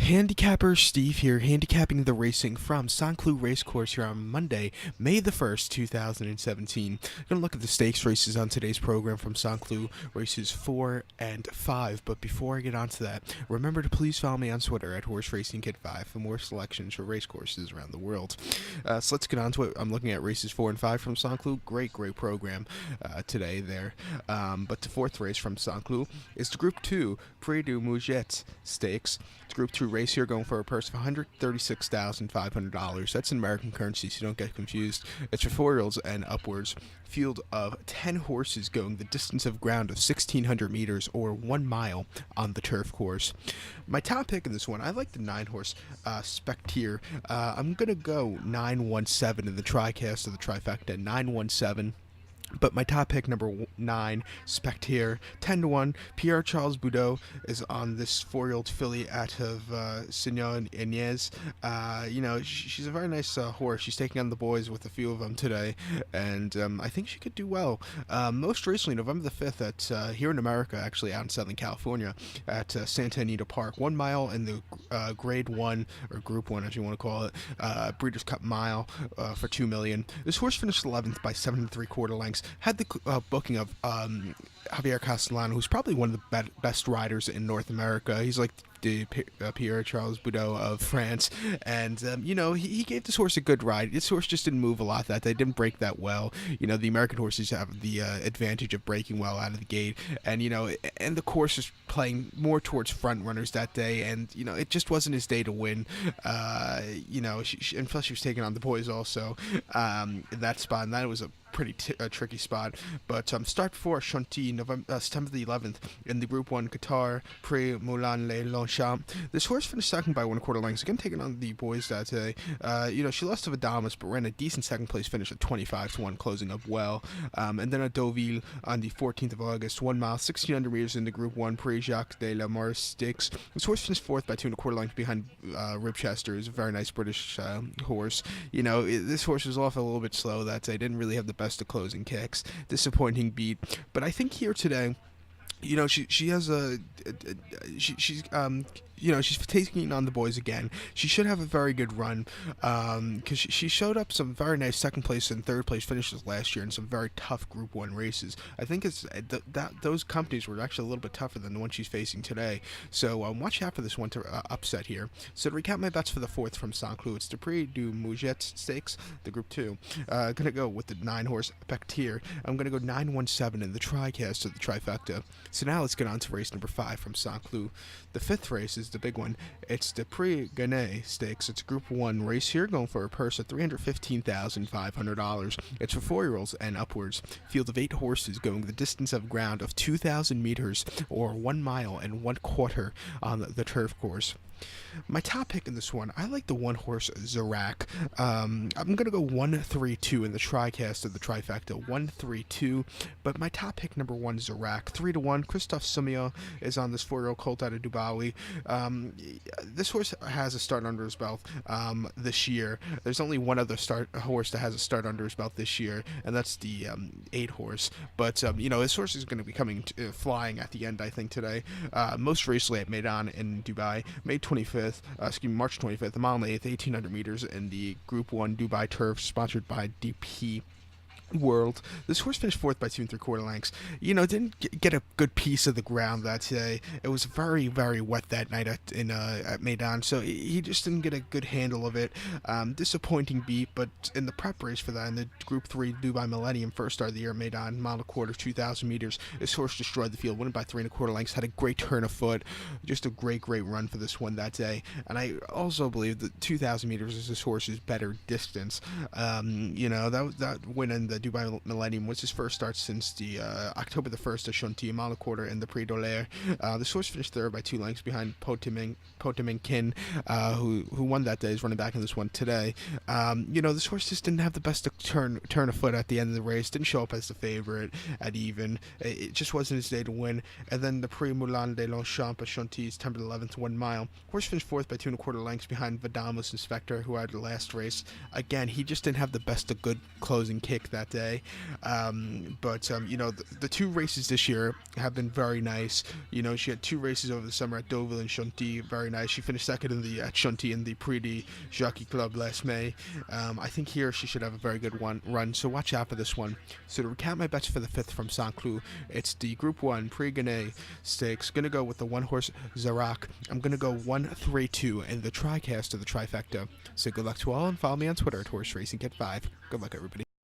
Handicapper Steve here, handicapping the racing from Saint-Cloud Racecourse here on Monday, May the 1st, 2017. Going to look at the stakes races on today's program from Saint-Cloud, races 4 and 5. But before I get onto that, remember to please follow me on Twitter at HorseRacingKid5 for more selections for racecourses around the world. So let's get on to it. I'm looking at races 4 and 5 from Saint-Cloud. Great program today there. But the fourth race from Saint-Cloud is the Group 2 Prix du Mouget Stakes. It's Group 2 race here, going for a purse of $136,500. That's in American currency, so don't get confused. It's for 4-year-olds and upwards. Field of 10 horses going the distance of ground of 1,600 meters or 1 mile on the turf course. My top pick in this one, I like the 9-horse Spectre. I'm going to go 917 in the TriCast of the trifecta, 917. But my top pick, number 9, Spectre, 10-1. Pierre Charles Boudot is on this 4-year-old filly out of Signon Inez. She's a very nice horse. She's taking on the boys with a few of them today, and I think she could do well. Most recently, November the 5th, at here in America, actually out in Southern California, at Santa Anita Park, 1 mile in the Grade 1, or Group 1 as you want to call it, Breeders' Cup Mile for $2 million. This horse finished 11th by 7 3/4 lengths. Had the booking of Javier Castellano, who's probably one of the best riders in North America. He's like the Pierre Charles Boudot of France, and he gave this horse a good ride. This horse just didn't move a lot that day, didn't break that well. The American horses have the advantage of breaking well out of the gate, and and the course is playing more towards front runners that day, and it just wasn't his day to win. And plus she was taking on the boys also in that spot, and that was a pretty tricky spot. But start for Chantilly, September the 11th in the Group 1 Qatar Prix Moulin Le Longchamp. This horse finished second by 1/4 lengths, again taking on the boys that day. She lost to Vadamas, but ran a decent second place finish at 25-1, closing up well. And then at Deauville on the 14th of August, 1 mile, 1,600 meters in the Group 1 Prix Jacques de la Mare Stakes. This horse finished fourth by 2 1/4 lengths behind Ribchester. It's a very nice British horse. This horse was off a little bit slow that day, didn't really have the best of closing kicks. Disappointing beat. But I think here today, she has she's taking on the boys again. She should have a very good run because she showed up some very nice second place and third place finishes last year in some very tough Group 1 races. I think it's that those companies were actually a little bit tougher than the one she's facing today. So watch out for this one to upset here. So to recap my bets for the fourth from Saint-Cloud, it's the Prix du Mouget Stakes, the Group 2. Gonna go with the 9-horse Spectre. I'm gonna go 917 in the TriCast of the trifecta. So now let's get on to race number 5 from Saint-Cloud. The fifth race is the big one. It's the PRIX GANAY Stakes. It's a Group 1 race here, going for a purse of $315,500. It's for 4-year-olds and upwards. Field of 8 horses going the distance of ground of 2,000 meters or 1 mile and 1/4 on the turf course. My top pick in this one, I like the 1-horse Zarak. I'm going to go 1-3-2 in the TriCast of the trifecta, 1-3-2. But my top pick, number 1, Zarak, 3-1. Christophe Soumia is on this 4-year-old colt out of Dubai. This horse has a start under his belt this year. There's only one other horse that has a start under his belt this year, and that's the 8-horse. But, this horse is going to be coming flying at the end, I think, today. Most recently at Meydan in Dubai, March 25th, a mile and 8th, 1,800 meters in the Group 1 Dubai Turf, sponsored by DP World. This horse finished fourth by 2 3/4 lengths. Didn't get a good piece of the ground that day. It was very, very wet that night at Meydan, so he just didn't get a good handle of it. Disappointing beat, but in the prep race for that, in the Group 3 Dubai Millennium, first start of the year, Meydan, mile and a quarter, 2,000 meters, this horse destroyed the field, won it by 3 1/4 lengths, had a great turn of foot, just a great run for this one that day. And I also believe that 2,000 meters is this horse's better distance. That win in the Dubai Millennium was his first start since the October the 1st at Chantilly, mile and a quarter in the Prix d'Olaire. This horse finished third by 2 lengths behind Potemkin Kin, who won that day. Is running back in this one today. This horse just didn't have the best turn of foot at the end of the race. Didn't show up as the favorite at even. It just wasn't his day to win. And then the Prix Moulin Le Longchamp at Chantilly, September 11th, 1 mile. Horse finished fourth by 2 1/4 lengths behind Vadamas and Spectre, who had the last race. Again, he just didn't have the best of good closing kick that that day. But you know, the two races this year have been very nice. You know, she had two races over the summer at Deauville and Chantilly, very nice. She finished second in the at Chantilly in the Prix de Jockey Club last May. I think here she should have a very good run, so watch out for this one. So to recap my bets for the 5th from Saint-Cloud, it's the Group 1 PRIX GANAY stakes. Gonna go with the one horse Zarak. I'm gonna go 1-3-2 and the TriCast of the trifecta. So good luck to all, and follow me on Twitter at Horse Racing Kit 5. Good luck, everybody.